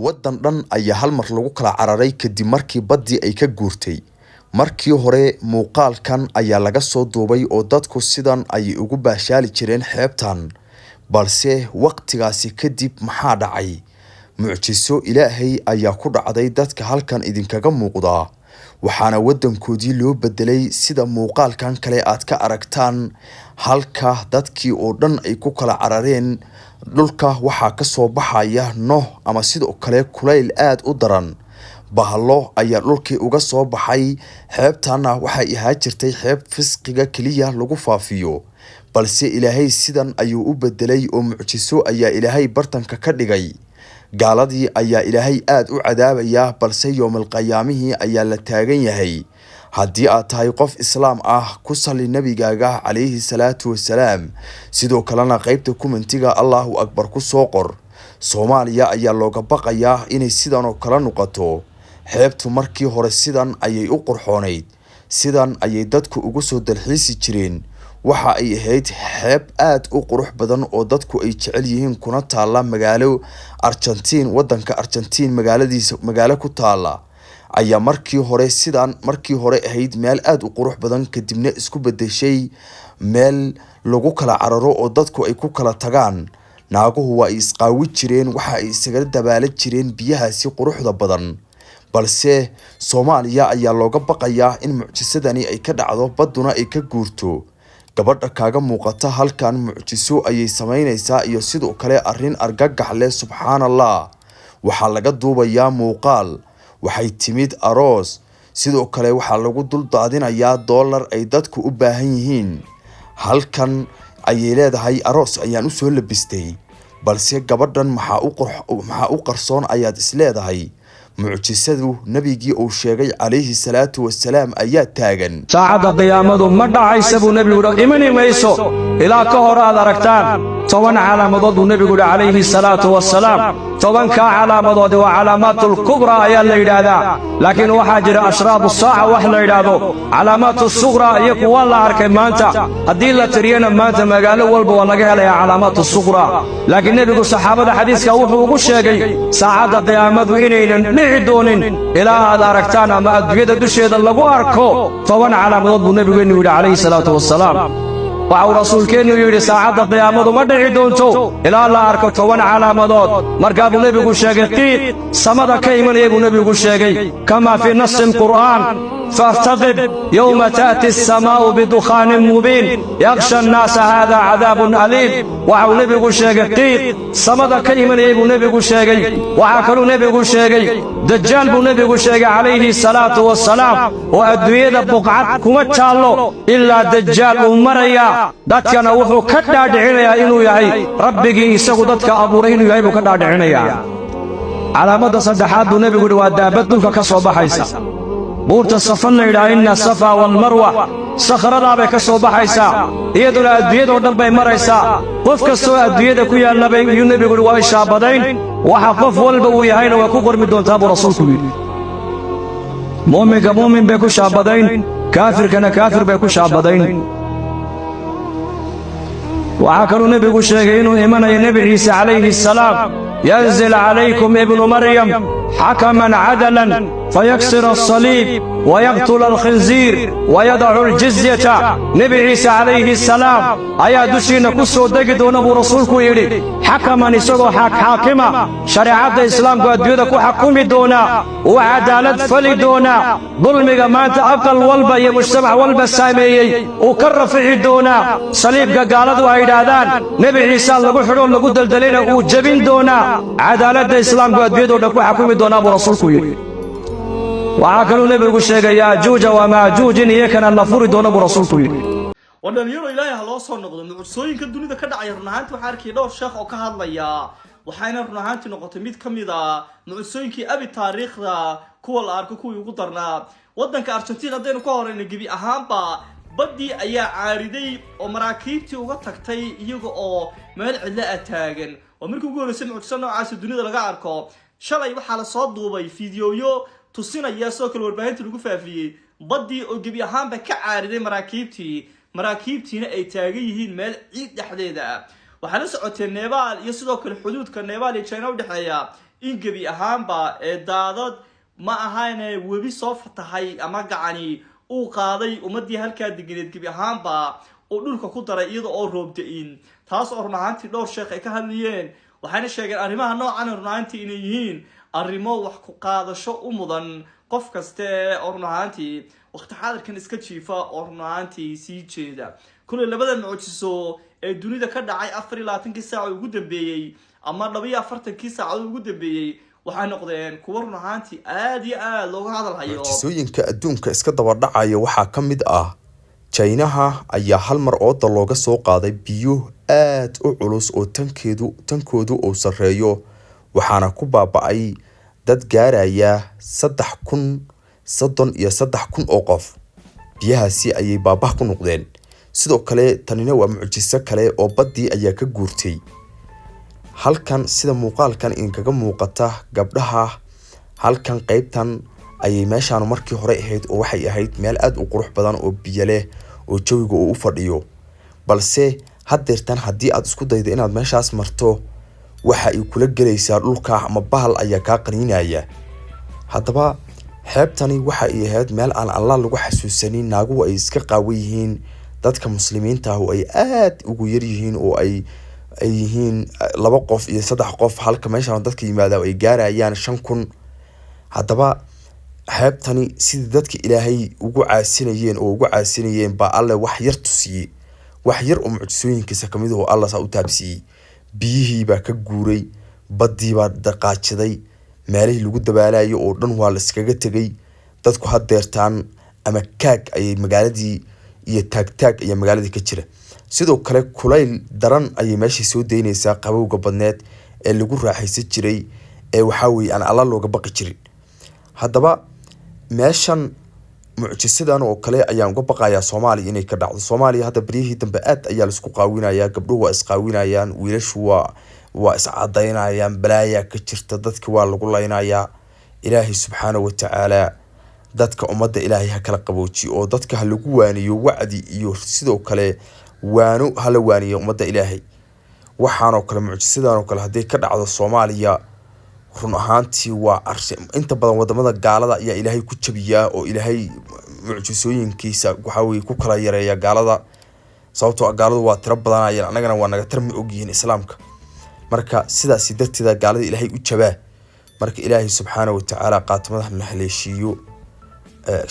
waddan dhan ayaa hal mar lagu kala cararay kadib markii baddii ay ka guurtay. Markii hore muuqaalkan ayaa laga soo duubay oo dadku sidan ay ugu baashaali jireen xeebtan, balse waqtigaasi kadib maxaa dhacay? Mucjiso Ilaahay ayaa ku dhacday dadka halkan idinkaga muuqda, waxaana waddankoodii loo bedelay sida muuqaalkan kale aad ka aragtaan. Halka dadkii oo dhan ay ku kala carareen, dhulka waxaa ka soo baxaya noh ama sidoo kale kulayl aad u daran. Bahalo ayaa dhulkii uga soo baxay. Xeebtana waxay ahaa jirtay xeeb fisqiga kaliya lagu faafiyo, balse Ilaahay sidan ayuu u bedelay oo mucjiso ayaa Ilaahay bartanka ka dhigay. Gaaladii ayaa Ilaahay aad u cadaabaya, balse yawmal qiyaamihii ayaa la taagan yahay. Haddii aad tahay qof Islaam ah, ku salli nabigaaga calayhi salaatu wasalaam. Sidoo kalena qaybta commentiga Allahu Akbar ku soo qor. Soomaaliya ayaa looga baqayaa inay sidan oo kala noqoto. Xeebtu markii hore sidan ayay u qurxoonayd, sidan ayay dadku ugu soo dalxiisi jireen. Waxa ay ahayd xeeb aad u qurux badan oo dadku ay jecel yihiin, kuna taala magaalo Argentina, waddanka Argentina magaalo ku taala ayaa markii hore ahayd meel aad u qurux badan, kadibna isku bedeshay meel lagu kala cararo oo dadku ay ku kala tagaan. Naaguhu waa isqaawi jireen, waxa ay isaga dabaalan jireen biyahaasi quruxda badan. Balse Soomaaliya ayaa looga baqayaa in mucjisadani ay ka dhacdo, badduna ay ka guurto. Gabadha kaaga muuqata halkan mucjiso ayay sameynaysaa iyo sidoo kale arrin argagax leh. Subxaanallah, waxaa laga duubayaa muuqaal, waxay timid aroos. Sidoo kale waxaa lagu dul daadinayaa dollar ay dadku u baahan yihiin. Halkan ayay leedahay aroos ayaan u soo labistay, balse gabadhan maxaa u qarsoon ayaad is leedahay. mucjisadu nabigii uu sheegay calayhi salaatu wasalaam ayaa taagan. saacada qiyaamadu ma dhacaysa buu nabigu imani mayso ilaa ka hor aad aragtaan 10 calaamadood buu nabigu calayhi salaatu wasalaam. 10 ka calaamadood waa calaamatul kubra ayaa la yiraahdaa, laakiin waxaa jira ashraab saaca wax la yiraahdo calaamatul sughra iyo kuwa la arkay maanta. haddii la tiriyana maanta magaalo walba waa laga helayaa calaamatul sughra, laakiin nabigu saxaabada xadiiska wuxuu ugu sheegay saacada qiyaamadu inaynan dhici doonin ilaa aad aragtaan ama adduunyada dusheeda lagu arko 10 calaamadood buu nabigu yiri calayhi salaatu wasalaam. waxau rasuulkeenu yiri saacada qiyaamadu ma dhici doonto ilaa la arko 10 calaamadood. markaa buu nabigu sheegay qiid samada ka imanaya buu nabigu sheegay, kama fi nass alqur'aan فافتقد يوم تأتي السماء بدخان مبين يغشى الناس هذا عذاب أليم. وعو نبيغو شيغي قيد سمدا كيمن يبو نبيغو شيغي، وعاكلو نبيغو شيغي دجال بو نبيغو شيغي عليه الصلاة والسلام. وأدوية بقعات كما تشالو إلا دجال ومريا داتكنا وحو كدا دعينيا إنو يهي ربكي إساقو داتك أبورينو يهي بو كدا دعينيا. على مدى صدحات بو نبيغو دوادابت دولك كصوبة حيسا buurta safan la yidhaahdo inna safa wal marwa sakhradaa bay ka soo baxaysaa, iyaduna adduunyada oo dhan bay maraysaa. qof kastoo adduunyada ku yaallaba iyuu nebigu waa ishaabadayn, waxa qof walba uu yahayna waa ku qormi doontaa buu rasuulku yidhi. muuminka muumin bay ku shaabadayn, kaafirkana kaafir bay ku shaabadayn. waxaa kaluu nebigu sheegay inuu imanayo nebi ciise calayhi salaam. ينزل عليكم ابن مريم حكما عدلا فيكسر الصليب ويقتل الخنزير ويضع الجزية. نبي عيسى عليه السلام أيا دشينا كسو دقدو نبو رسولكو يري حكما نسوغو حاكما شريعة الإسلام قد يدكو حكومي دونا وعدالة فلي دونا ظلمي ما انت أقل والبا يا مجتمع والبا السامي وكرفعي دونا صليب قالدو هيدادان. نبي عيسى لغو حرون لغو دلدلين وجبين دونا عدالة الإسلام قد يدكو حكومي دونا أبو رسولكو يري. وعاكلوا نبيغو شيغا ياجوج وماجوج يكن الله فريدون ابو رسولكو يري. wadhalinyaro ilaahay ha loo soo noqdo. mucjisooyinka dunida ka dhacay run ahaantii waxaa arkay dhowr sheekh oo ka hadlaya, waxayna run ahaantii noqotay mid kamid ah mucjisooyinkii abi taariikhda kuwa la arko kuwii ugu darnaa. waddanka Argentina haddaynu ka horeyno gebi ahaanba baddii ayaa caariday oo maraakiibtii uga tagtay iyaga oo meel cidla ah taagan. oo markii ugu horeysay mucjiso noocaas dunida laga arko. shalay waxaa la soo duubay fiidiyoyo tusinaya soo kale warbaahinta lagu faafiyay baddii oo gebi ahaanba ka caariday maraakiibtiina ay taagan yihiin meel ciid dhexdeeda ah. waxaa la socotay Nepal iyo sidoo kale xuduudka Nepal iyo China u dhaxeeya in gebi ahaanba daadad ma ahayne webi soo fatahay ama gacani uu qaaday ummadii halkaa deganeed gebi ahaanba oo dhulka ku daray iyada oo roob da'in taas oo run ahaantii dhowr sheekh ay ka hadlayeen waxayna sheegeen arrimaha noocan run ahaantii inay yihiin arrimo wax ku qaadasho u mudan qof kaste oo run ahaantii waqti xaadirkan iska jiifa oo run ahaantii sii jeeda kulay labada mucjiso ee dunida ka dhacay 24 saac ugu dambeeyay ama 42 saac ugu dambeeyay waxay noqdeen kuwa run ahaantii aad iyo aad looga hadalhayo. mucjisooyinka adduunka iska daba dhacaya waxaa ka mid ah Chinaha ayaa hal mar ooda looga soo qaaday biyo aad u culus oo tankoodu uu sareeyo waxaana ku baaba'ay dad gaaraya 3,033 oo qof biyahaasi ayay baabah ku noqdeen. sidoo kale tanina waa mucjiso kale oo badii ayaa ka guurtay halkan sida muuqaalkan in kaga muuqata gabdhaha halkan qaybtan ayay meeshaan markii hore ahayd oo waxay ahayd meel aad u qurux badan oo biyo leh oo jawiga uu u fadhiyo balse hadeertan hadii aad isku daydo inaad meeshaas marto waxa ay kula galaysaa dhulka ama bahal ayaa ka qaniinaya. hadaba xeebtani waxa ay ahayd meel aan Allah lagu xasuusanin naagu ay iska qaawiyihiin dadka muslimiinta ah oo ay aad ugu yar yihiin oo ay yihiin 2 qof iyo 3 qof halka meeshaan dadka yimaada ay gaarayaan 5,000. hadaba xeebtani sidii dadka Ilaahay ugu caasinayeen ba alle wax yar tusiyay wax yar oo mucjisooyinkiisa kamid oo Allah saa u taabsiyay biyihii baa ka guuray badii baa dhaqaajiday meelihii lagu dabaalayo oo dhan waa la iskaga tagay dadku hadeertaan ama kaag ay magaaladii iyo taag ay magaaladii ka jira. sidoo kale kulayl daran ay meeshii soo deynaysaa qabowga badneed ee lagu raaxaysan jiray ee waxa weey aan Allah looga baqi jirin. hadaba meeshan mucjisadan oo kale ayaan uga baqayaa Soomaaliya inay ka dhacdo. Soomaaliya hadda bariyihii dambe aad ayaa la isku qaawinayaa gabdhuhu waa isqaawinayaan wiilashu waa iscadeynayaan balaaya ka jirta dadka waa lagu leynayaa. Ilaahay subxaanahu wa ta'aala dadka ummadda Ilaahay ha kala qaboojiyo oo dadka ha lagu waaniyo wacdi iyo sidoo kale waano hala waaniyo ummadda Ilaahay. waxaan oo kale mucjisadan oo kale hadii ka dhacdo Soomaaliya run ahaantii waa inta badan wadamada gaalada ayaa Ilaahay ku jabiyaa oo Ilaahay mucjisooyinkiisa waxa weey ku kala yareeya gaalada sababtoo gaaladu waa tiro badan ayaan anagana waa naga tarmi ogyihiin islaamka marka sidaas darteeda gaalada Ilaahay u jabaa marka Ilaahay subxaanahu wa ta'aala qaatamada la haleeshiyo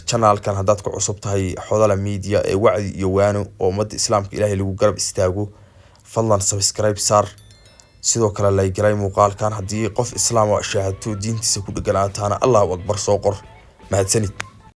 channelkan hadaad ku cusub tahay Xodala Media ee wacdi iyo waano oo ummadda islaamka Ilaahay lagu garab istaago fadlan subscribe sar sidoo kale la galay muuqaalkan hadii qof islaam oo shahaado diintiisa ku dhaganaatana Allahu akbar soo qor mahadsanid.